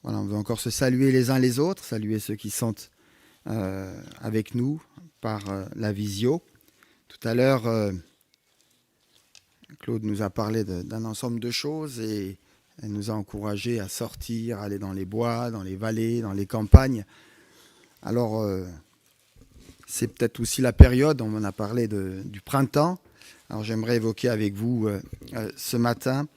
Voilà, on veut encore se saluer les uns les autres, saluer ceux qui sont avec nous par la visio. Tout à l'heure, Claude nous a parlé d'un ensemble de choses et elle nous a encouragés à sortir, à aller dans les bois, dans les vallées, dans les campagnes. Alors, c'est peut-être aussi la période, on en a parlé du printemps. Alors, j'aimerais évoquer avec vous ce matin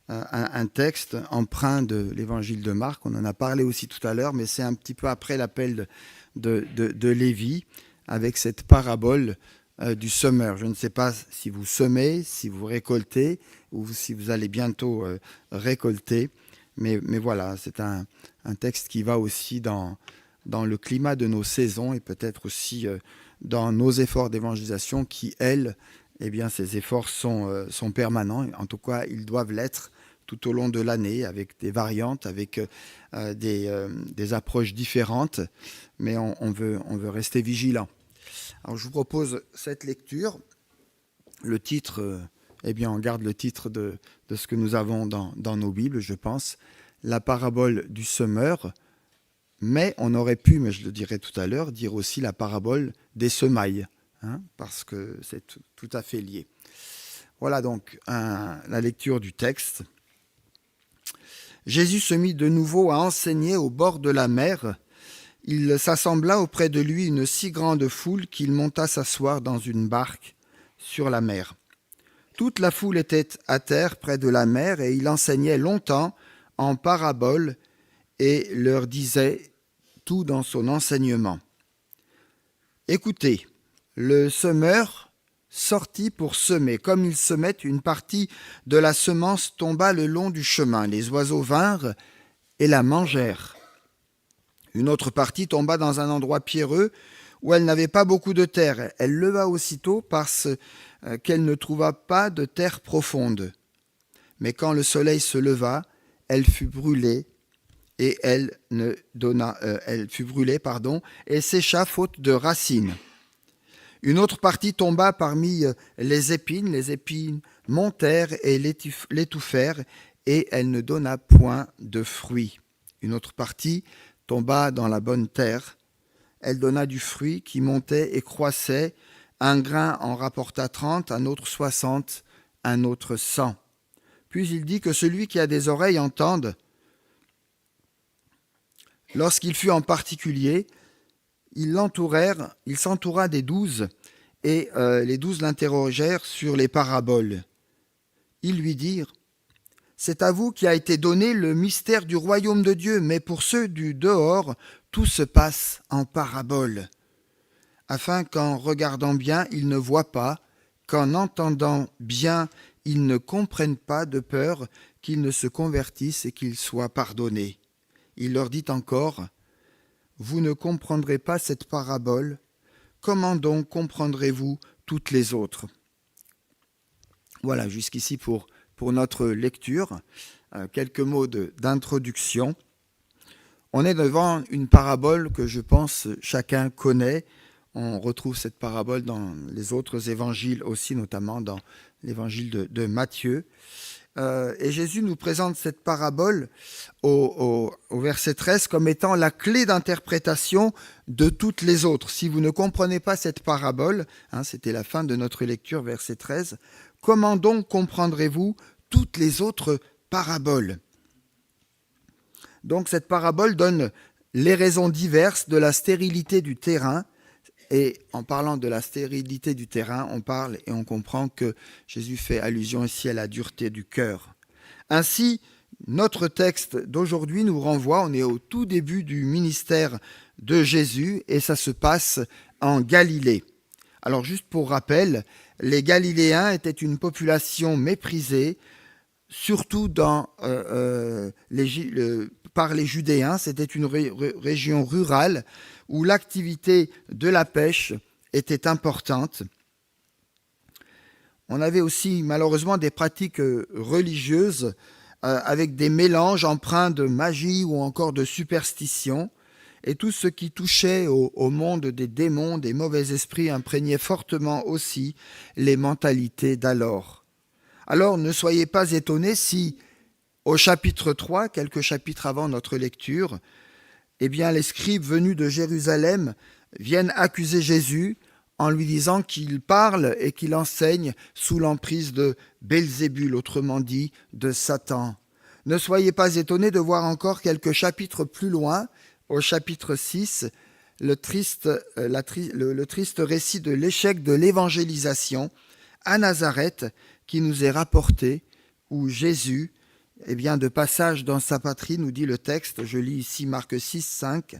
un texte empreint de l'évangile de Marc. On en a parlé aussi tout à l'heure, mais c'est un petit peu après l'appel de Lévi avec cette parabole du semeur. Je ne sais pas si vous semez, si vous récoltez ou si vous allez bientôt récolter, mais voilà, c'est un texte qui va aussi dans le climat de nos saisons et peut-être aussi dans nos efforts d'évangélisation qui, elles, eh bien, ces efforts sont permanents. En tout cas, ils doivent l'être tout au long de l'année, avec des variantes, avec des approches différentes, mais on veut rester vigilant. Alors, je vous propose cette lecture. Le titre, eh bien, on garde le titre de ce que nous avons dans nos Bibles, je pense, la parabole du semeur, mais on aurait pu, mais je le dirai tout à l'heure, dire aussi la parabole des semailles, parce que c'est tout à fait lié. Voilà donc la lecture du texte. Jésus se mit de nouveau à enseigner au bord de la mer. Il s'assembla auprès de lui une si grande foule qu'il monta s'asseoir dans une barque sur la mer. Toute la foule était à terre près de la mer et il enseignait longtemps en paraboles et leur disait tout dans son enseignement. Écoutez, le semeur sortit pour semer. Comme il semait, une partie de la semence tomba le long du chemin. Les oiseaux vinrent et la mangèrent. Une autre partie tomba dans un endroit pierreux où elle n'avait pas beaucoup de terre. Elle leva aussitôt parce qu'elle ne trouva pas de terre profonde. Mais quand le soleil se leva, elle fut brûlée et elle fut brûlée, et sécha faute de racines. Une autre partie tomba parmi les épines montèrent et l'étouffèrent, et elle ne donna point de fruits. Une autre partie tomba dans la bonne terre, elle donna du fruit qui montait et croissait, un grain en rapporta 30, un autre 60, un autre 100. Puis il dit que celui qui a des oreilles entende. Lorsqu'il fut en particulier, il s'entoura des 12, et les 12 l'interrogèrent sur les paraboles. Ils lui dirent, « C'est à vous qui a été donné le mystère du royaume de Dieu, mais pour ceux du dehors, tout se passe en paraboles, afin qu'en regardant bien, ils ne voient pas, qu'en entendant bien, ils ne comprennent pas, de peur qu'ils ne se convertissent et qu'ils soient pardonnés. » Il leur dit encore, « Vous ne comprendrez pas cette parabole, comment donc comprendrez-vous toutes les autres ?» Voilà, jusqu'ici pour notre lecture. Quelques mots d'introduction. On est devant une parabole que je pense chacun connaît. On retrouve cette parabole dans les autres évangiles aussi, notamment dans l'évangile de Matthieu. Et Jésus nous présente cette parabole au verset 13 comme étant la clé d'interprétation de toutes les autres. Si vous ne comprenez pas cette parabole, c'était la fin de notre lecture, verset 13, comment donc comprendrez-vous toutes les autres paraboles ? Donc cette parabole donne les raisons diverses de la stérilité du terrain. Et en parlant de la stérilité du terrain, on parle et on comprend que Jésus fait allusion ici à la dureté du cœur. Ainsi, notre texte d'aujourd'hui nous renvoie, on est au tout début du ministère de Jésus et ça se passe en Galilée. Alors juste pour rappel, les Galiléens étaient une population méprisée, surtout par les Judéens. C'était une région rurale où l'activité de la pêche était importante. On avait aussi malheureusement des pratiques religieuses avec des mélanges empreints de magie ou encore de superstition. Et tout ce qui touchait au monde des démons, des mauvais esprits, imprégnait fortement aussi les mentalités d'alors. Alors ne soyez pas étonnés si Au chapitre 3, quelques chapitres avant notre lecture, eh bien, les scribes venus de Jérusalem viennent accuser Jésus en lui disant qu'il parle et qu'il enseigne sous l'emprise de Belzébul, autrement dit de Satan. Ne soyez pas étonnés de voir encore quelques chapitres plus loin, au chapitre 6, le triste récit de l'échec de l'évangélisation à Nazareth qui nous est rapporté, où Jésus, eh bien, de passage dans sa patrie, nous dit le texte, je lis ici Marc 6, 5,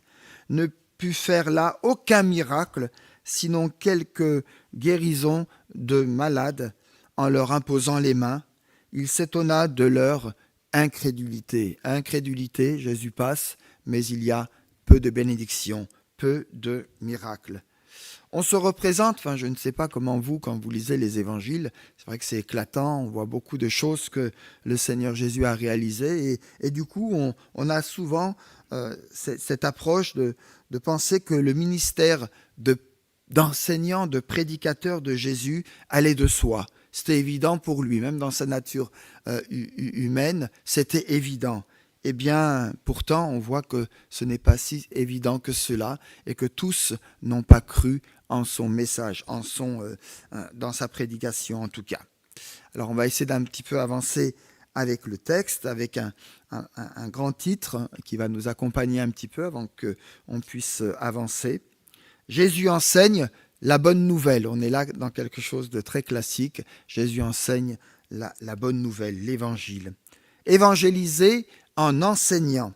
ne put faire là aucun miracle, sinon quelques guérisons de malades en leur imposant les mains. Il s'étonna de leur incrédulité. Incrédulité, Jésus passe, mais il y a peu de bénédictions, peu de miracles. On se représente, je ne sais pas comment vous, quand vous lisez les évangiles, c'est vrai que c'est éclatant, on voit beaucoup de choses que le Seigneur Jésus a réalisées et du coup, on a souvent cette approche de penser que le ministère d'enseignant, de prédicateur de Jésus allait de soi. C'était évident pour lui, même dans sa nature humaine, c'était évident. Eh bien, pourtant, on voit que ce n'est pas si évident que cela et que tous n'ont pas cru en son message, dans sa prédication en tout cas. Alors, on va essayer d'un petit peu avancer avec le texte, avec un grand titre qui va nous accompagner un petit peu avant qu'on puisse avancer. Jésus enseigne la bonne nouvelle. On est là dans quelque chose de très classique. Jésus enseigne la bonne nouvelle, l'évangile. Évangéliser en enseignant.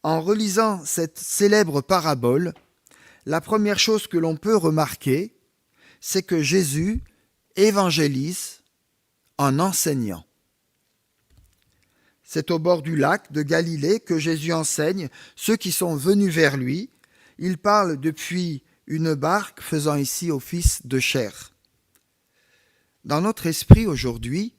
En relisant cette célèbre parabole, la première chose que l'on peut remarquer, c'est que Jésus évangélise en enseignant. C'est au bord du lac de Galilée que Jésus enseigne ceux qui sont venus vers lui. Il parle depuis une barque faisant ici office de chair. Dans notre esprit aujourd'hui,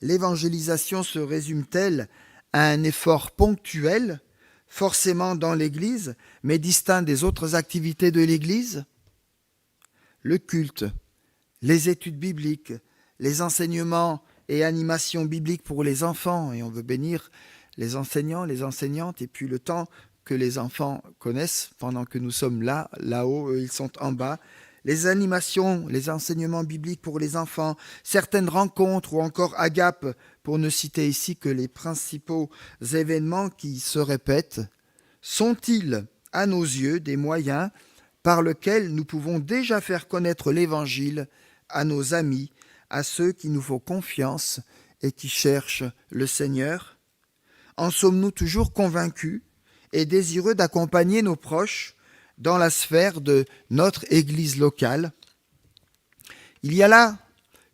l'évangélisation se résume-t-elle à un effort ponctuel, forcément dans l'Église, mais distinct des autres activités de l'Église? Le culte, les études bibliques, les enseignements et animations bibliques pour les enfants, et on veut bénir les enseignants, les enseignantes, et puis le temps que les enfants connaissent pendant que nous sommes là-haut, eux, ils sont en bas. Les animations, les enseignements bibliques pour les enfants, certaines rencontres ou encore Agape, pour ne citer ici que les principaux événements qui se répètent, sont-ils, à nos yeux, des moyens par lesquels nous pouvons déjà faire connaître l'Évangile à nos amis, à ceux qui nous font confiance et qui cherchent le Seigneur? En sommes-nous toujours convaincus et désireux d'accompagner nos proches dans la sphère de notre Église locale? Il y a là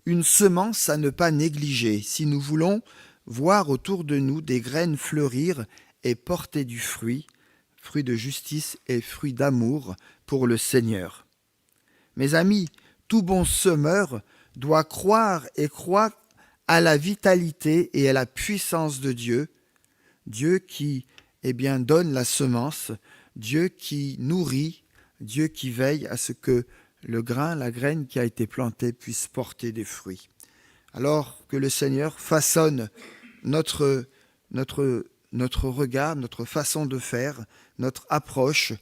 une semence à ne pas négliger si nous voulons voir autour de nous des graines fleurir et porter du fruit, fruit de justice et fruit d'amour pour le Seigneur. Mes amis, tout bon semeur doit croire et croire à la vitalité et à la puissance de Dieu, Dieu qui donne la semence, Dieu qui nourrit, Dieu qui veille à ce que le grain, la graine qui a été plantée puisse porter des fruits. Alors que le Seigneur façonne notre regard, notre façon de faire, notre approche,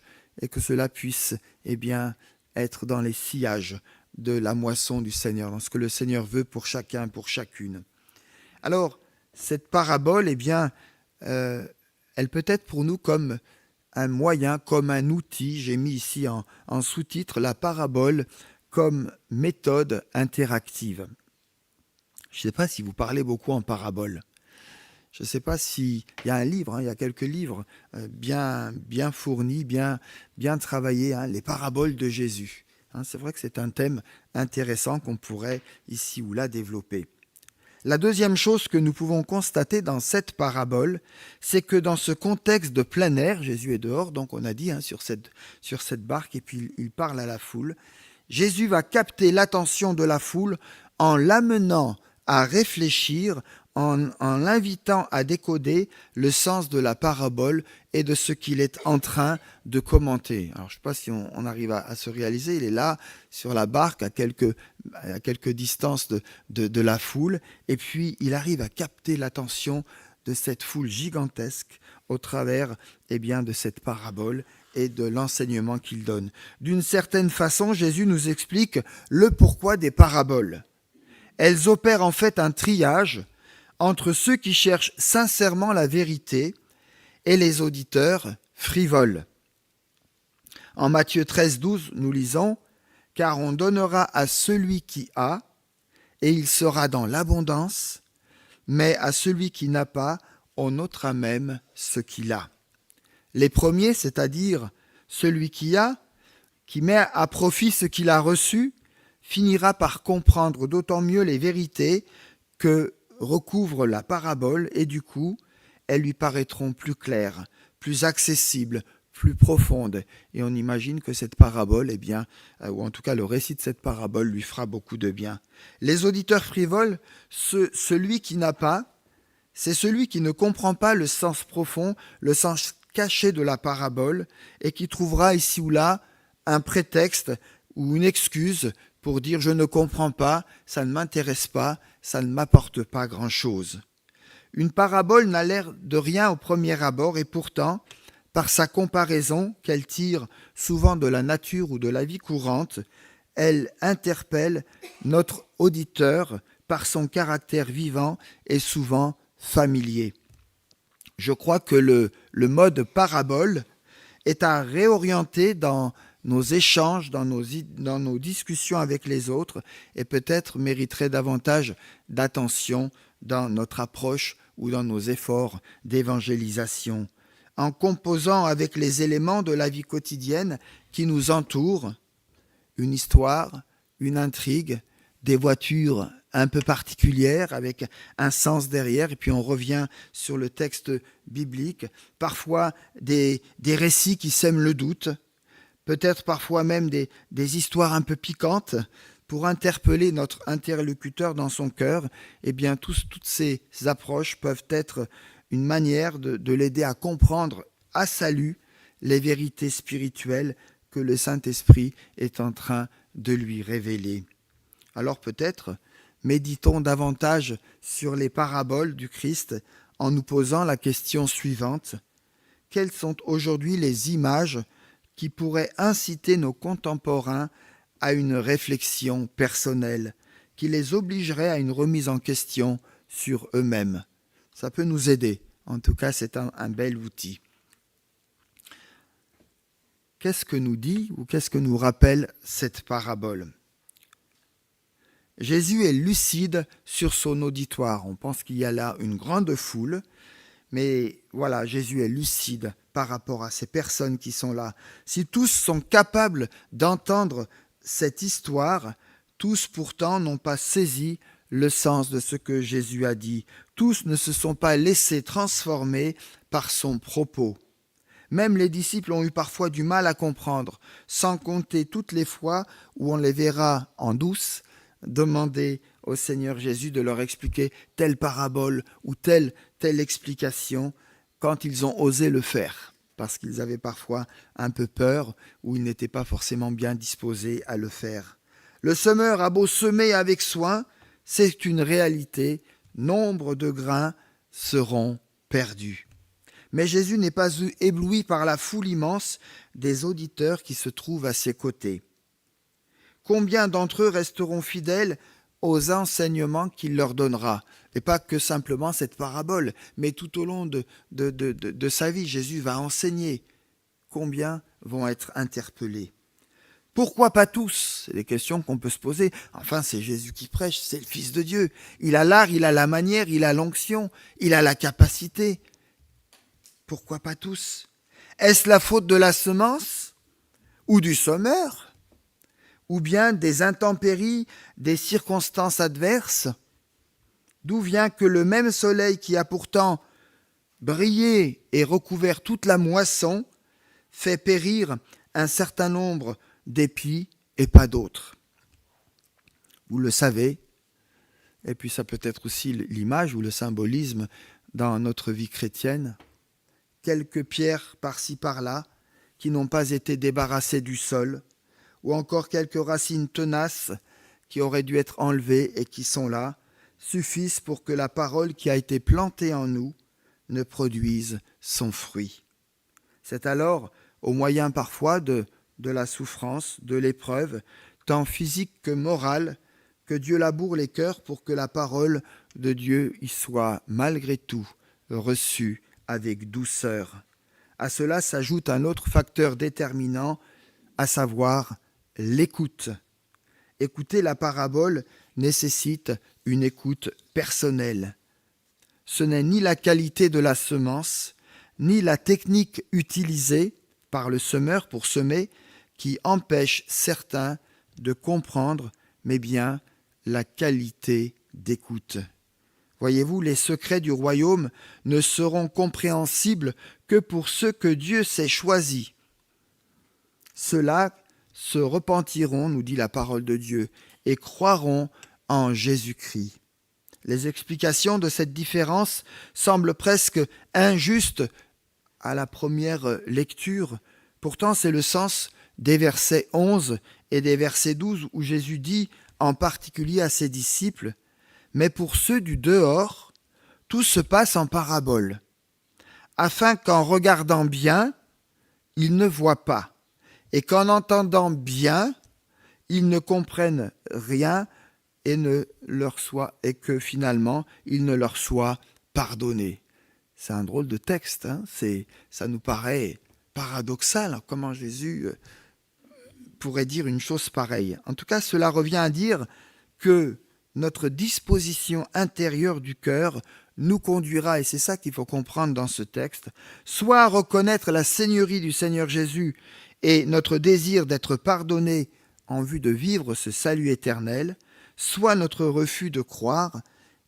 et que cela puisse être dans les sillages de la moisson du Seigneur, dans ce que le Seigneur veut pour chacun, pour chacune. Alors, cette parabole, elle peut être pour nous comme un moyen, comme un outil. J'ai mis ici en sous-titre la parabole comme méthode interactive. Je ne sais pas si vous parlez beaucoup en parabole. Je ne sais pas s'il y a un livre, il y a quelques livres bien fournis, bien travaillés, les paraboles de Jésus. C'est vrai que c'est un thème intéressant qu'on pourrait ici ou là développer. La deuxième chose que nous pouvons constater dans cette parabole, c'est que dans ce contexte de plein air, Jésus est dehors, donc on a dit sur cette barque, et puis il parle à la foule. Jésus va capter l'attention de la foule en l'amenant à réfléchir, en l'invitant à décoder le sens de la parabole et de ce qu'il est en train de commenter. Alors je ne sais pas si on arrive à se réaliser, il est là sur la barque à quelques distances de la foule, et puis il arrive à capter l'attention de cette foule gigantesque au travers de cette parabole et de l'enseignement qu'il donne. D'une certaine façon, Jésus nous explique le pourquoi des paraboles. Elles opèrent en fait un triage entre ceux qui cherchent sincèrement la vérité et les auditeurs frivoles. En Matthieu 13, 12, nous lisons « Car on donnera à celui qui a, et il sera dans l'abondance, mais à celui qui n'a pas, on ôtera même ce qu'il a. » Les premiers, c'est-à-dire celui qui a, qui met à profit ce qu'il a reçu, finira par comprendre d'autant mieux les vérités que recouvre la parabole et du coup, elles lui paraîtront plus claires, plus accessibles, plus profondes. Et on imagine que cette parabole, ou en tout cas le récit de cette parabole lui fera beaucoup de bien. Les auditeurs frivoles, celui qui n'a pas, c'est celui qui ne comprend pas le sens profond, le sens caché de la parabole et qui trouvera ici ou là un prétexte ou une excuse pour dire « je ne comprends pas, ça ne m'intéresse pas, ça ne m'apporte pas grand-chose ». Une parabole n'a l'air de rien au premier abord et pourtant, par sa comparaison qu'elle tire souvent de la nature ou de la vie courante, elle interpelle notre auditeur par son caractère vivant et souvent familier. Je crois que le mode parabole est à réorienter dans nos échanges, dans nos discussions avec les autres et peut-être mériterait davantage d'attention dans notre approche ou dans nos efforts d'évangélisation. En composant avec les éléments de la vie quotidienne qui nous entourent, une histoire, une intrigue, des voitures un peu particulières avec un sens derrière, et puis on revient sur le texte biblique, parfois des récits qui sèment le doute, peut-être parfois même des histoires un peu piquantes pour interpeller notre interlocuteur dans son cœur, toutes ces approches peuvent être une manière de l'aider à comprendre à salut les vérités spirituelles que le Saint-Esprit est en train de lui révéler. Alors peut-être méditons davantage sur les paraboles du Christ en nous posant la question suivante. Quelles sont aujourd'hui les images qui pourraient inciter nos contemporains à une réflexion personnelle, qui les obligerait à une remise en question sur eux-mêmes? Ça peut nous aider. En tout cas, c'est un bel outil. Qu'est-ce que nous dit ou qu'est-ce que nous rappelle cette parabole ? Jésus est lucide sur son auditoire. On pense qu'il y a là une grande foule, mais voilà, Jésus est lucide par rapport à ces personnes qui sont là. Si tous sont capables d'entendre cette histoire, tous pourtant n'ont pas saisi le sens de ce que Jésus a dit. Tous ne se sont pas laissés transformer par son propos. Même les disciples ont eu parfois du mal à comprendre, sans compter toutes les fois où on les verra en douce demander au Seigneur Jésus de leur expliquer telle parabole ou telle explication quand ils ont osé le faire, parce qu'ils avaient parfois un peu peur ou ils n'étaient pas forcément bien disposés à le faire. Le semeur a beau semer avec soin, c'est une réalité, nombre de grains seront perdus. Mais Jésus n'est pas ébloui par la foule immense des auditeurs qui se trouvent à ses côtés. Combien d'entre eux resteront fidèles aux enseignements qu'il leur donnera? Et pas que simplement cette parabole, mais tout au long de sa vie, Jésus va enseigner. Combien vont être interpellés? Pourquoi pas tous? C'est des questions qu'on peut se poser. Enfin, c'est Jésus qui prêche, c'est le Fils de Dieu. Il a l'art, il a la manière, il a l'onction, il a la capacité. Pourquoi pas tous? Est-ce la faute de la semence ou du semeur? Ou bien des intempéries, des circonstances adverses? D'où vient que le même soleil qui a pourtant brillé et recouvert toute la moisson fait périr un certain nombre d'épis et pas d'autres? Vous le savez, et puis ça peut être aussi l'image ou le symbolisme dans notre vie chrétienne. Quelques pierres par-ci par-là qui n'ont pas été débarrassées du sol, ou encore quelques racines tenaces qui auraient dû être enlevées et qui sont là, suffisent pour que la parole qui a été plantée en nous ne produise son fruit. C'est alors au moyen parfois de la souffrance, de l'épreuve, tant physique que morale, que Dieu laboure les cœurs pour que la parole de Dieu y soit malgré tout reçue avec douceur. À cela s'ajoute un autre facteur déterminant, à savoir l'écoute. Écouter la parabole nécessite une écoute personnelle. Ce n'est ni la qualité de la semence, ni la technique utilisée par le semeur pour semer qui empêche certains de comprendre, mais bien la qualité d'écoute. Voyez-vous, les secrets du royaume ne seront compréhensibles que pour ceux que Dieu s'est choisis. Ceux-là se repentiront, nous dit la parole de Dieu, et croiront en Jésus-Christ. Les explications de cette différence semblent presque injustes à la première lecture. Pourtant, c'est le sens des versets 11 et des versets 12 où Jésus dit en particulier à ses disciples « Mais pour ceux du dehors, tout se passe en parabole, afin qu'en regardant bien, ils ne voient pas, et qu'en entendant bien, ils ne comprennent rien et que finalement, il ne leur soit pardonné. » C'est un drôle de texte, hein. Ça nous paraît paradoxal, comment Jésus pourrait dire une chose pareille. En tout cas, cela revient à dire que notre disposition intérieure du cœur nous conduira, et c'est ça qu'il faut comprendre dans ce texte, soit à reconnaître la seigneurie du Seigneur Jésus et notre désir d'être pardonné en vue de vivre ce salut éternel, soit notre refus de croire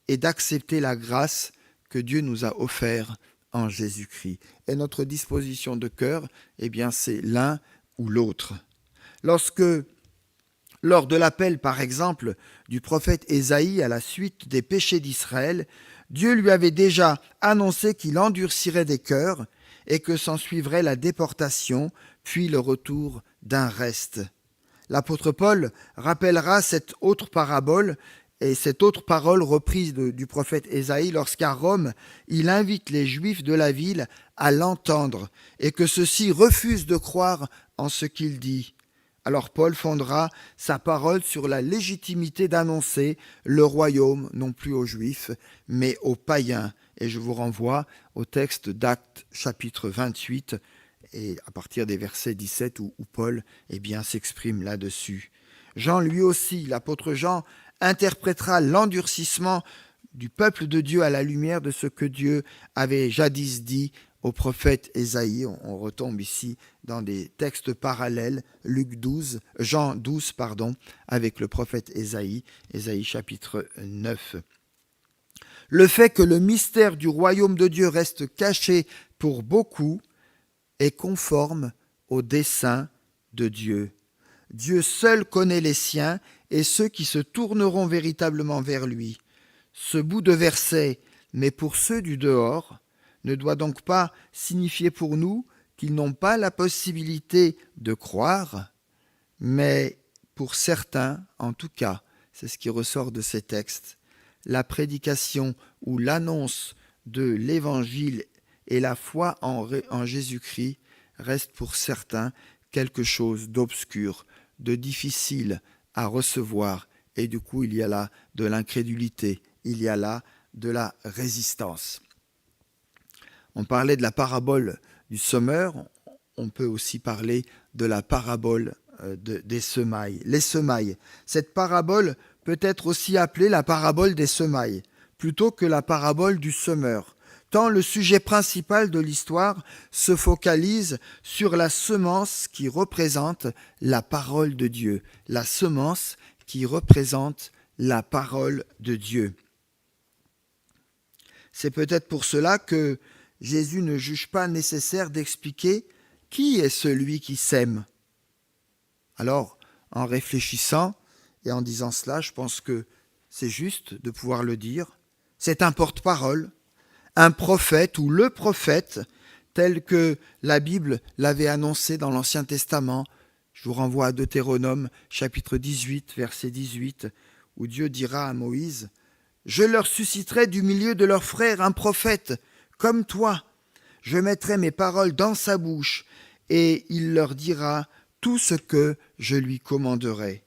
et d'accepter la grâce que Dieu nous a offerte en Jésus-Christ. Et notre disposition de cœur, eh bien, c'est l'un ou l'autre. Lors de l'appel, par exemple, du prophète Ésaïe à la suite des péchés d'Israël, Dieu lui avait déjà annoncé qu'il endurcirait des cœurs et que s'ensuivrait la déportation, puis le retour d'un reste. L'apôtre Paul rappellera cette autre parabole et cette autre parole reprise du prophète Ésaïe lorsqu'à Rome, il invite les Juifs de la ville à l'entendre et que ceux-ci refusent de croire en ce qu'il dit. Alors Paul fondera sa parole sur la légitimité d'annoncer le royaume non plus aux Juifs, mais aux païens. Et je vous renvoie au texte d'Actes chapitre 28, et à partir des versets 17 où Paul s'exprime là-dessus. Jean, lui aussi, l'apôtre Jean, interprétera l'endurcissement du peuple de Dieu à la lumière de ce que Dieu avait jadis dit au prophète Ésaïe. On retombe ici dans des textes parallèles, Jean 12, avec le prophète Ésaïe chapitre 9. Le fait que le mystère du royaume de Dieu reste caché pour beaucoup est conforme au dessein de Dieu. Dieu seul connaît les siens et ceux qui se tourneront véritablement vers lui. Ce bout de verset, mais pour ceux du dehors, ne doit donc pas signifier pour nous qu'ils n'ont pas la possibilité de croire, mais pour certains, en tout cas, c'est ce qui ressort de ces textes, la prédication ou l'annonce de l'Évangile et la foi en Jésus-Christ reste pour certains quelque chose d'obscur, de difficile à recevoir, et du coup il y a là de l'incrédulité, il y a là de la résistance. On parlait de la parabole du semeur, on peut aussi parler de la parabole des semailles. Les semailles, cette parabole peut être aussi appelée la parabole des semailles, plutôt que la parabole du semeur, tant le sujet principal de l'histoire se focalise sur la semence qui représente la parole de Dieu, la semence qui représente la parole de Dieu. C'est peut-être pour cela que Jésus ne juge pas nécessaire d'expliquer qui est celui qui sème. Alors, en réfléchissant et en disant cela, je pense que c'est juste de pouvoir le dire. C'est un porte-parole, un prophète ou le prophète, tel que la Bible l'avait annoncé dans l'Ancien Testament. Je vous renvoie à Deutéronome, chapitre 18, verset 18, où Dieu dira à Moïse « Je leur susciterai du milieu de leurs frères un prophète, comme toi. Je mettrai mes paroles dans sa bouche, et il leur dira tout ce que je lui commanderai. »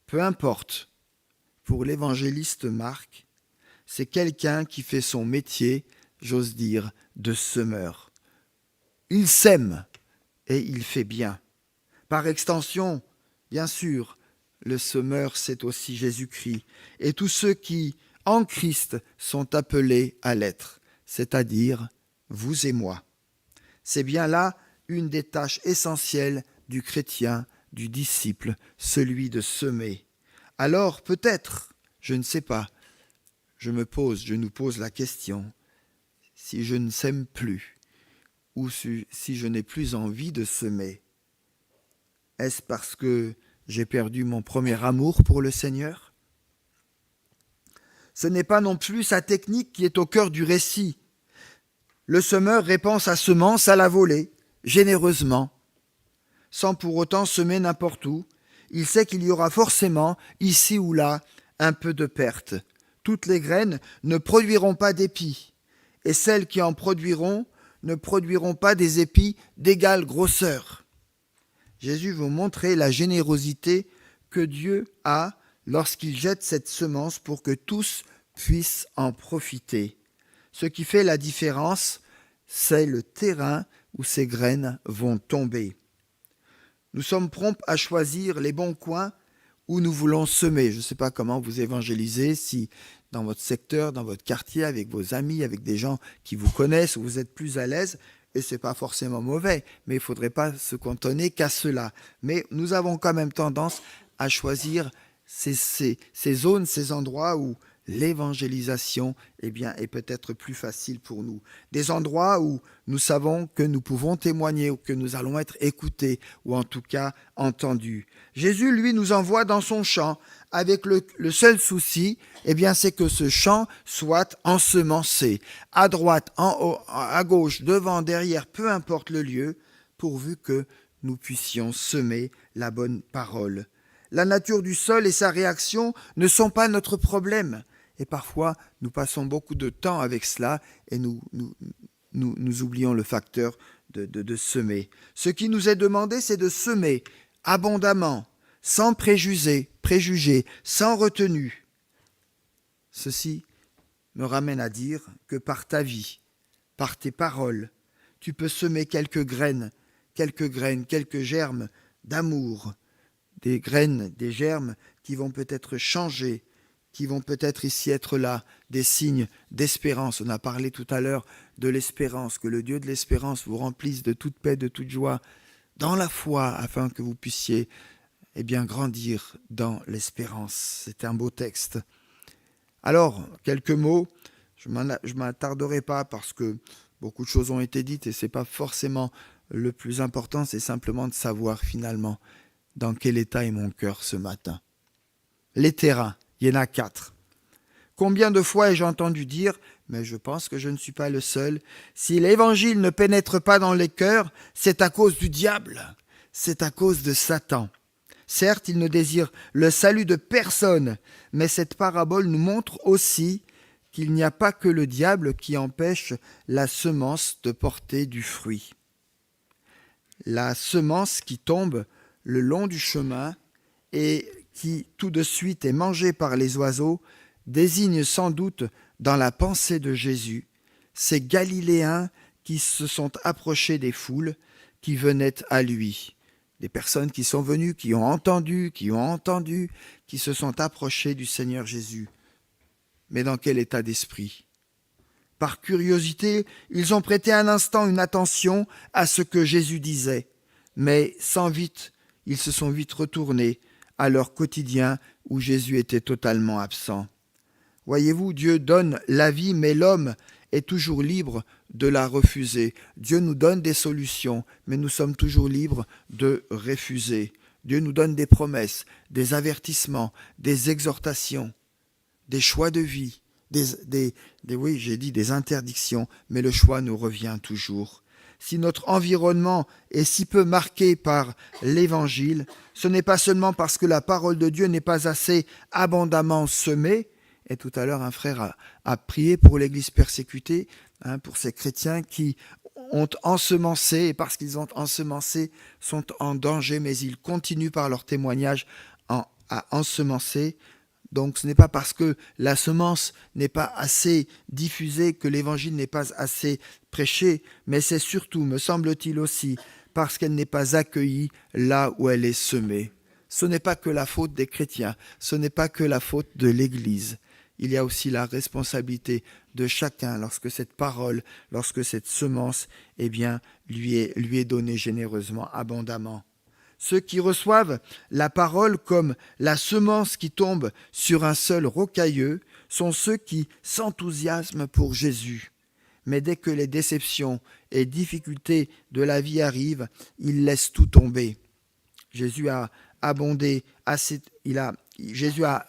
Peu importe, pour l'évangéliste Marc, c'est quelqu'un qui fait son métier, j'ose dire, de semeur. Il sème et il fait bien. Par extension, bien sûr, le semeur, c'est aussi Jésus-Christ et tous ceux qui, en Christ, sont appelés à l'être, c'est-à-dire vous et moi. C'est bien là une des tâches essentielles du chrétien, du disciple, celui de semer. Alors peut-être, je ne sais pas, je nous pose la question, si je ne sème plus, ou si je n'ai plus envie de semer, est-ce parce que j'ai perdu mon premier amour pour le Seigneur ? Ce n'est pas non plus sa technique qui est au cœur du récit. Le semeur répand sa semence à la volée, généreusement, sans pour autant semer n'importe où. Il sait qu'il y aura forcément, ici ou là, un peu de perte. Toutes les graines ne produiront pas d'épis, et celles qui en produiront ne produiront pas des épis d'égale grosseur. Jésus veut montrer la générosité que Dieu a lorsqu'il jette cette semence pour que tous puissent en profiter. Ce qui fait la différence, c'est le terrain où ces graines vont tomber. Nous sommes prompts à choisir les bons coins où nous voulons semer. Je ne sais pas comment vous évangélisez, si dans votre secteur, dans votre quartier, avec vos amis, avec des gens qui vous connaissent, où vous êtes plus à l'aise, et ce n'est pas forcément mauvais, mais il ne faudrait pas se cantonner qu'à cela. Mais nous avons quand même tendance à choisir ces zones, ces endroits où l'évangélisation est peut-être plus facile pour nous. Des endroits où nous savons que nous pouvons témoigner, ou que nous allons être écoutés, ou en tout cas entendus. Jésus, lui, nous envoie dans son champ avec le seul souci, c'est que ce champ soit ensemencé, à droite, en haut, à gauche, devant, derrière, peu importe le lieu, pourvu que nous puissions semer la bonne parole. La nature du sol et sa réaction ne sont pas notre problème. Et parfois, nous passons beaucoup de temps avec cela et nous oublions le facteur de semer. Ce qui nous est demandé, c'est de semer abondamment, sans préjugés, sans retenue. Ceci me ramène à dire que par ta vie, par tes paroles, tu peux semer quelques graines, quelques germes d'amour, des graines, des germes qui vont peut-être changer, qui vont peut-être ici être là, des signes d'espérance. On a parlé tout à l'heure de l'espérance, que le Dieu de l'espérance vous remplisse de toute paix, de toute joie, dans la foi, afin que vous puissiez grandir dans l'espérance. C'est un beau texte. Alors, quelques mots, je ne m'attarderai pas parce que beaucoup de choses ont été dites et ce n'est pas forcément le plus important, c'est simplement de savoir finalement dans quel état est mon cœur ce matin. Les terrains. Il y en a 4. Combien de fois ai-je entendu dire, mais je pense que je ne suis pas le seul, si l'évangile ne pénètre pas dans les cœurs, c'est à cause du diable, c'est à cause de Satan. Certes, il ne désire le salut de personne, mais cette parabole nous montre aussi qu'il n'y a pas que le diable qui empêche la semence de porter du fruit. La semence qui tombe le long du chemin et qui tout de suite est mangée par les oiseaux, désigne sans doute dans la pensée de Jésus ces Galiléens qui se sont approchés des foules qui venaient à lui. Des personnes qui sont venues, qui ont entendu, qui se sont approchés du Seigneur Jésus. Mais dans quel état d'esprit ? Par curiosité, ils ont prêté un instant une attention à ce que Jésus disait, mais ils se sont vite retournés à leur quotidien où Jésus était totalement absent. Voyez-vous, Dieu donne la vie, mais l'homme est toujours libre de la refuser. Dieu nous donne des solutions, mais nous sommes toujours libres de refuser. Dieu nous donne des promesses, des avertissements, des exhortations, des choix de vie, des interdictions, mais le choix nous revient toujours. Si notre environnement est si peu marqué par l'Évangile, ce n'est pas seulement parce que la parole de Dieu n'est pas assez abondamment semée. Et tout à l'heure, un frère a prié pour l'Église persécutée. pour ces chrétiens qui ont ensemencé, et parce qu'ils ont ensemencé, sont en danger, mais ils continuent par leur témoignage à ensemencer. Donc ce n'est pas parce que la semence n'est pas assez diffusée que l'évangile n'est pas assez prêché, mais c'est surtout, me semble-t-il aussi, parce qu'elle n'est pas accueillie là où elle est semée. Ce n'est pas que la faute des chrétiens, ce n'est pas que la faute de l'Église. Il y a aussi la responsabilité de chacun lorsque cette parole, lorsque cette semence, lui est donnée généreusement, abondamment. Ceux qui reçoivent la parole comme la semence qui tombe sur un sol rocailleux sont ceux qui s'enthousiasment pour Jésus. Mais dès que les déceptions et difficultés de la vie arrivent, ils laissent tout tomber. Jésus a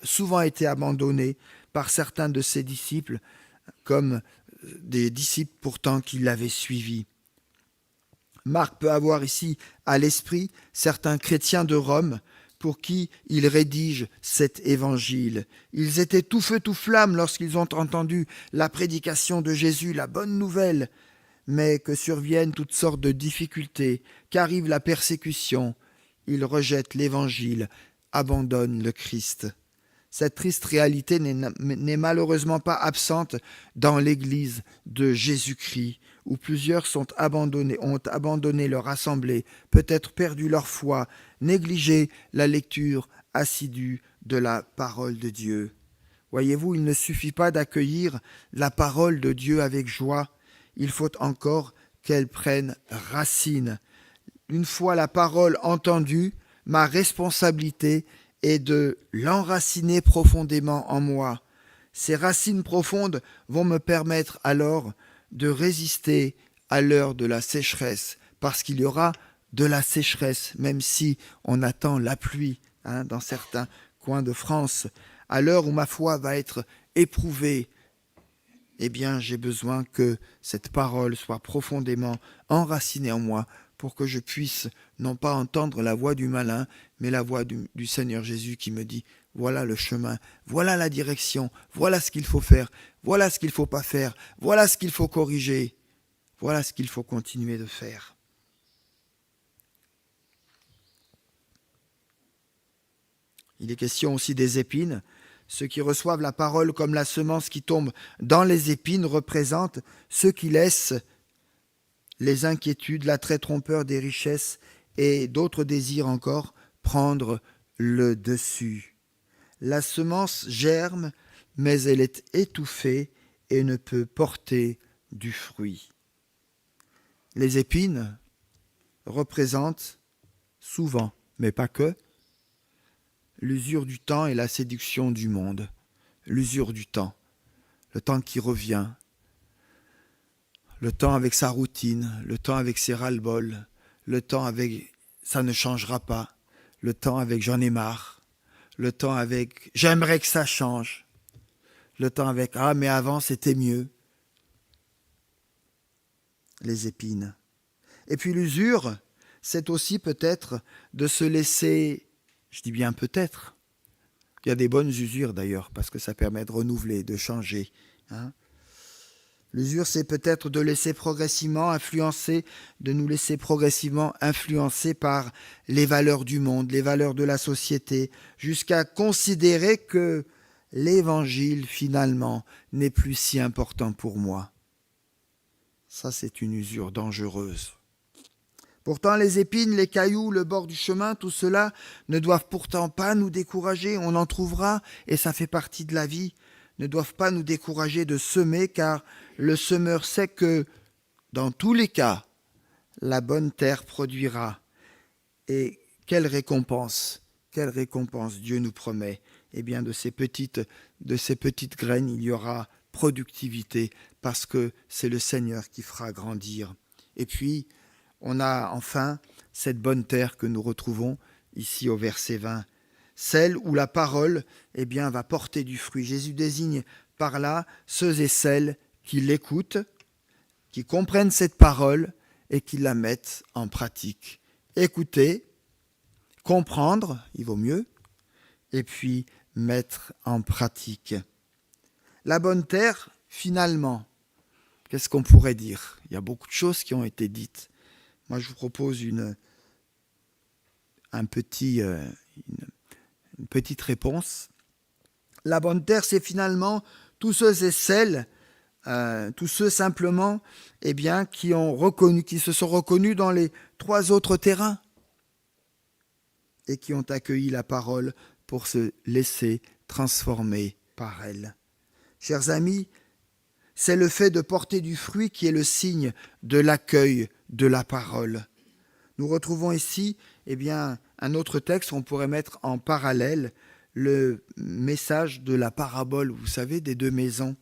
souvent été abandonné par certains de ses disciples, comme des disciples pourtant qui l'avaient suivi. Marc peut avoir ici à l'esprit certains chrétiens de Rome pour qui il rédige cet évangile. Ils étaient tout feu tout flamme lorsqu'ils ont entendu la prédication de Jésus, la bonne nouvelle, mais que surviennent toutes sortes de difficultés, qu'arrive la persécution. Ils rejettent l'évangile, abandonnent le Christ. Cette triste réalité n'est malheureusement pas absente dans l'Église de Jésus-Christ, où plusieurs ont abandonné leur assemblée, peut-être perdu leur foi, négligé la lecture assidue de la parole de Dieu. Voyez-vous, il ne suffit pas d'accueillir la parole de Dieu avec joie, il faut encore qu'elle prenne racine. Une fois la parole entendue, ma responsabilité est de l'enraciner profondément en moi. Ces racines profondes vont me permettre alors de résister à l'heure de la sécheresse, parce qu'il y aura de la sécheresse, même si on attend la pluie dans certains coins de France. À l'heure où ma foi va être éprouvée, j'ai besoin que cette parole soit profondément enracinée en moi pour que je puisse non pas entendre la voix du malin, mais la voix du Seigneur Jésus qui me dit « Voilà le chemin, voilà la direction, voilà ce qu'il faut faire, voilà ce qu'il ne faut pas faire, voilà ce qu'il faut corriger, voilà ce qu'il faut continuer de faire. » Il est question aussi des épines. Ceux qui reçoivent la parole comme la semence qui tombe dans les épines représentent ceux qui laissent les inquiétudes, l'attrait trompeur des richesses et d'autres désirs encore prendre le dessus. La semence germe, mais elle est étouffée et ne peut porter du fruit. Les épines représentent souvent, mais pas que, l'usure du temps et la séduction du monde. L'usure du temps, le temps qui revient, le temps avec sa routine, le temps avec ses ras-le-bol, le temps avec ça ne changera pas, le temps avec j'en ai marre, le temps avec j'aimerais que ça change, le temps avec ah mais avant c'était mieux. Les épines. Et puis l'usure, c'est aussi peut-être de se laisser, je dis bien peut-être, il y a des bonnes usures d'ailleurs, parce que ça permet de renouveler, de changer. L'usure, c'est peut-être de nous laisser progressivement influencer par les valeurs du monde, les valeurs de la société, jusqu'à considérer que l'évangile, finalement, n'est plus si important pour moi. Ça, c'est une usure dangereuse. Pourtant, les épines, les cailloux, le bord du chemin, tout cela ne doivent pourtant pas nous décourager. On en trouvera, et ça fait partie de la vie, ne doivent pas nous décourager de semer, car le semeur sait que, dans tous les cas, la bonne terre produira. Et quelle récompense Dieu nous promet. Eh bien, de ces petites graines, il y aura productivité, parce que c'est le Seigneur qui fera grandir. Et puis, on a enfin cette bonne terre que nous retrouvons ici au verset 20. Celle où la parole va porter du fruit. Jésus désigne par là ceux et celles qui l'écoutent, qui comprennent cette parole et qui la mettent en pratique. Écouter, comprendre, il vaut mieux, et puis mettre en pratique. La bonne terre, finalement, qu'est-ce qu'on pourrait dire? Il y a beaucoup de choses qui ont été dites. Moi, je vous propose une petite réponse. La bonne terre, c'est finalement tous ceux et celles, tous ceux simplement, qui se sont reconnus dans les 3 autres terrains et qui ont accueilli la parole pour se laisser transformer par elle. Chers amis, c'est le fait de porter du fruit qui est le signe de l'accueil de la parole. Nous retrouvons ici un autre texte qu'on pourrait mettre en parallèle, le message de la parabole, vous savez, des 2 maisons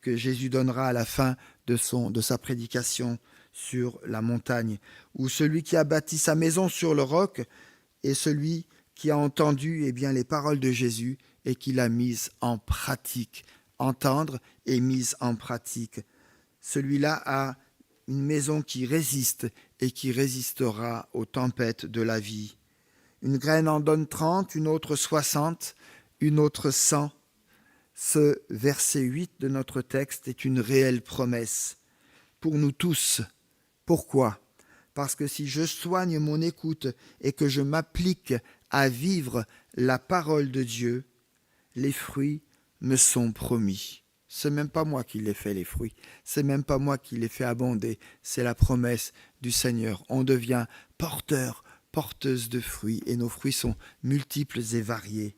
que Jésus donnera à la fin de sa prédication sur la montagne, où celui qui a bâti sa maison sur le roc est celui qui a entendu les paroles de Jésus et qui l'a mise en pratique. Entendre et mise en pratique. Celui-là a une maison qui résiste et qui résistera aux tempêtes de la vie. Une graine en donne 30, une autre 60, une autre 100. Ce verset 8 de notre texte est une réelle promesse pour nous tous. Pourquoi ? Parce que si je soigne mon écoute et que je m'applique à vivre la parole de Dieu, les fruits me sont promis. C'est même pas moi qui les fait les fruits, c'est même pas moi qui les fait abonder, c'est la promesse du Seigneur. On devient porteuse de fruits et nos fruits sont multiples et variés.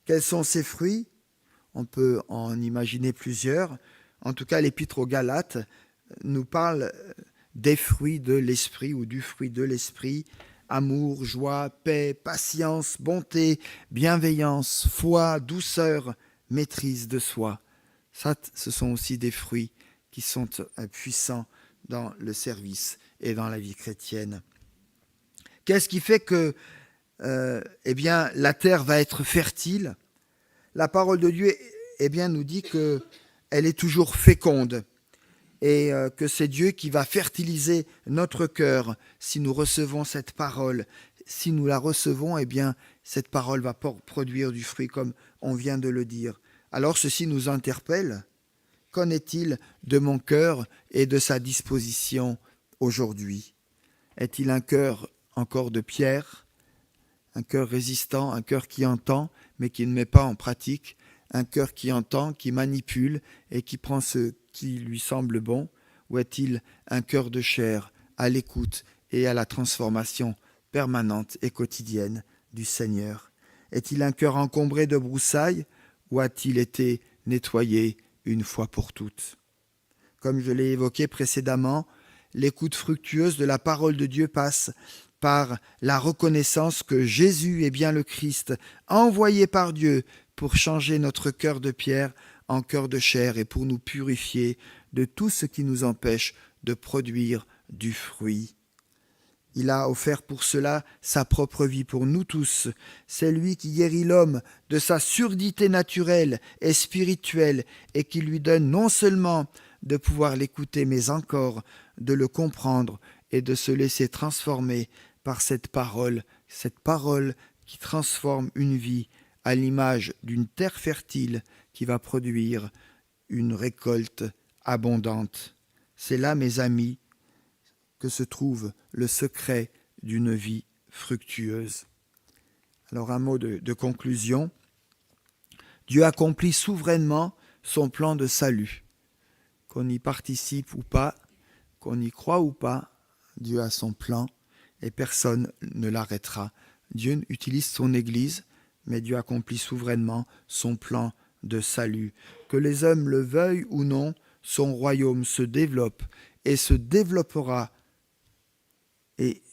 Quels sont ces fruits ? On peut en imaginer plusieurs. En tout cas, l'Épître aux Galates nous parle des fruits de l'esprit ou du fruit de l'esprit: amour, joie, paix, patience, bonté, bienveillance, foi, douceur, maîtrise de soi. Ça, ce sont aussi des fruits qui sont puissants dans le service et dans la vie chrétienne. Qu'est-ce qui fait que la terre va être fertile ? La parole de Dieu nous dit qu'elle est toujours féconde et que c'est Dieu qui va fertiliser notre cœur si nous recevons cette parole. Si nous la recevons, cette parole va produire du fruit comme on vient de le dire. Alors ceci nous interpelle. Qu'en est-il de mon cœur et de sa disposition aujourd'hui ? Est-il un cœur encore de pierre, un cœur résistant, un cœur qui entend mais qui ne met pas en pratique, un cœur qui entend, qui manipule et qui prend ce qui lui semble bon, ou est-il un cœur de chair à l'écoute et à la transformation permanente et quotidienne du Seigneur ? Est-il un cœur encombré de broussailles ou a-t-il été nettoyé une fois pour toutes ? Comme je l'ai évoqué précédemment, l'écoute fructueuse de la parole de Dieu passe par la reconnaissance que Jésus est bien le Christ, envoyé par Dieu pour changer notre cœur de pierre en cœur de chair et pour nous purifier de tout ce qui nous empêche de produire du fruit. Il a offert pour cela sa propre vie pour nous tous. C'est lui qui guérit l'homme de sa surdité naturelle et spirituelle et qui lui donne non seulement de pouvoir l'écouter, mais encore de le comprendre et de se laisser transformer par cette parole qui transforme une vie à l'image d'une terre fertile qui va produire une récolte abondante. C'est là, mes amis, que se trouve le secret d'une vie fructueuse. Alors un mot de conclusion. Dieu accomplit souverainement son plan de salut. Qu'on y participe ou pas, qu'on y croit ou pas, Dieu a son plan et personne ne l'arrêtera. Dieu utilise son Église, mais Dieu accomplit souverainement son plan de salut. Que les hommes le veuillent ou non, son royaume se développe et se développera et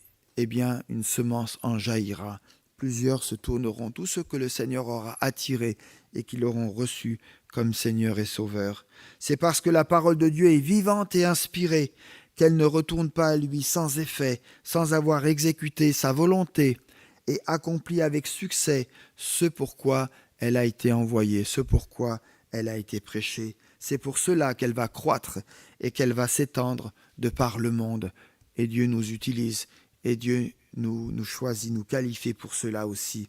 une semence en jaillira. Plusieurs se tourneront, tous ceux que le Seigneur aura attirés et qui l'auront reçu comme Seigneur et Sauveur. C'est parce que la parole de Dieu est vivante et inspirée qu'elle ne retourne pas à lui sans effet, sans avoir exécuté sa volonté et accompli avec succès ce pourquoi elle a été envoyée, ce pourquoi elle a été prêchée. C'est pour cela qu'elle va croître et qu'elle va s'étendre de par le monde. Et Dieu nous utilise et Dieu nous choisit, nous qualifie pour cela aussi.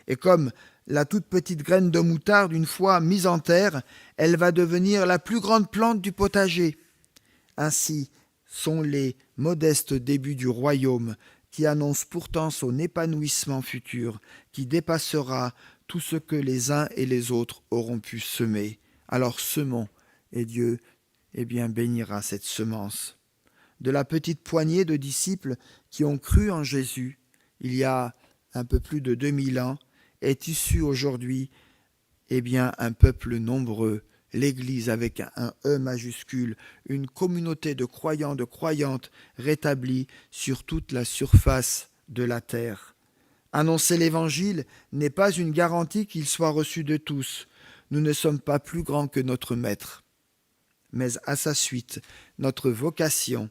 Et comme la toute petite graine de moutarde, une fois mise en terre, elle va devenir la plus grande plante du potager. Ainsi sont les modestes débuts du royaume qui annoncent pourtant son épanouissement futur, qui dépassera tout ce que les uns et les autres auront pu semer. Alors semons, et Dieu bénira cette semence. De la petite poignée de disciples qui ont cru en Jésus, il y a un peu plus de 2000 ans, est issu aujourd'hui un peuple nombreux, l'Église avec un E majuscule, une communauté de croyants, de croyantes rétablie sur toute la surface de la terre. Annoncer l'Évangile n'est pas une garantie qu'il soit reçu de tous. Nous ne sommes pas plus grands que notre Maître. Mais à sa suite, notre vocation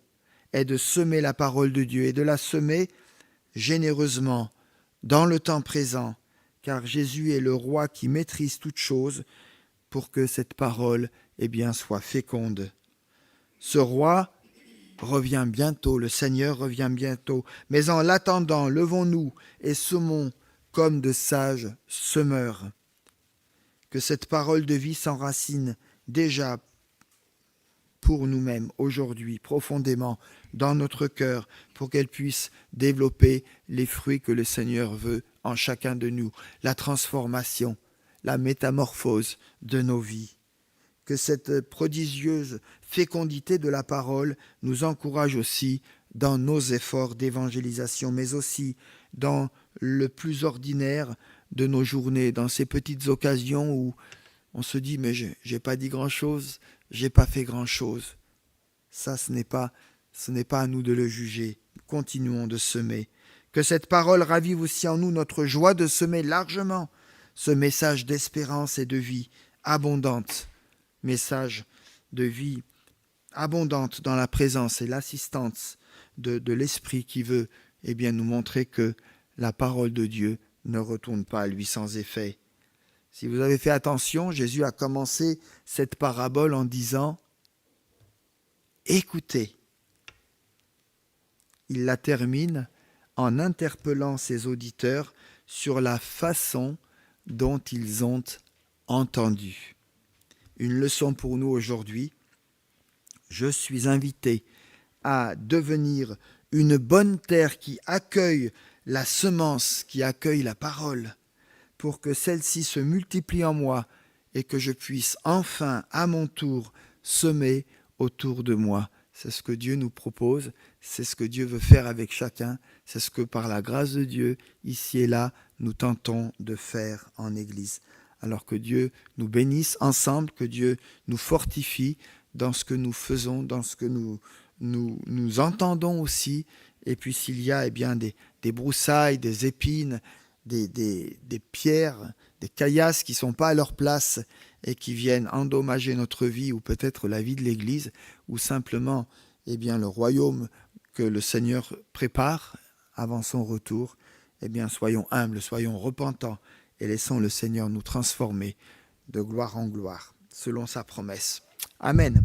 est de semer la parole de Dieu et de la semer généreusement dans le temps présent, car Jésus est le roi qui maîtrise toutes choses pour que cette parole soit féconde. Ce roi revient bientôt, le Seigneur revient bientôt, mais en l'attendant, levons-nous et semons comme de sages semeurs. Que cette parole de vie s'enracine déjà pour nous-mêmes aujourd'hui, profondément, dans notre cœur, pour qu'elle puisse développer les fruits que le Seigneur veut en chacun de nous, la transformation, la métamorphose de nos vies. Que cette prodigieuse fécondité de la parole nous encourage aussi dans nos efforts d'évangélisation, mais aussi dans le plus ordinaire de nos journées, dans ces petites occasions où on se dit « mais j'ai pas dit grand-chose, j'ai pas fait grand-chose ». Ça, ce n'est pas à nous de le juger. Continuons de semer. Que cette parole ravive aussi en nous notre joie de semer largement ce message d'espérance et de vie abondante. Message de vie abondante dans la présence et l'assistance de l'Esprit qui veut nous montrer que la parole de Dieu ne retourne pas à lui sans effet. Si vous avez fait attention, Jésus a commencé cette parabole en disant « Écoutez ». Il la termine en interpellant ses auditeurs sur la façon dont ils ont entendu. Une leçon pour nous aujourd'hui. Je suis invité à devenir une bonne terre qui accueille la semence, qui accueille la parole, pour que celle-ci se multiplie en moi et que je puisse enfin, à mon tour, semer autour de moi. C'est ce que Dieu nous propose, c'est ce que Dieu veut faire avec chacun, c'est ce que par la grâce de Dieu, ici et là, nous tentons de faire en Église. Alors que Dieu nous bénisse ensemble, que Dieu nous fortifie dans ce que nous faisons, dans ce que nous entendons aussi. Et puis s'il y a des broussailles, des épines, des pierres, des caillasses qui ne sont pas à leur place et qui viennent endommager notre vie ou peut-être la vie de l'Église, ou simplement le royaume que le Seigneur prépare avant son retour, soyons humbles, soyons repentants et laissons le Seigneur nous transformer de gloire en gloire, selon sa promesse. Amen.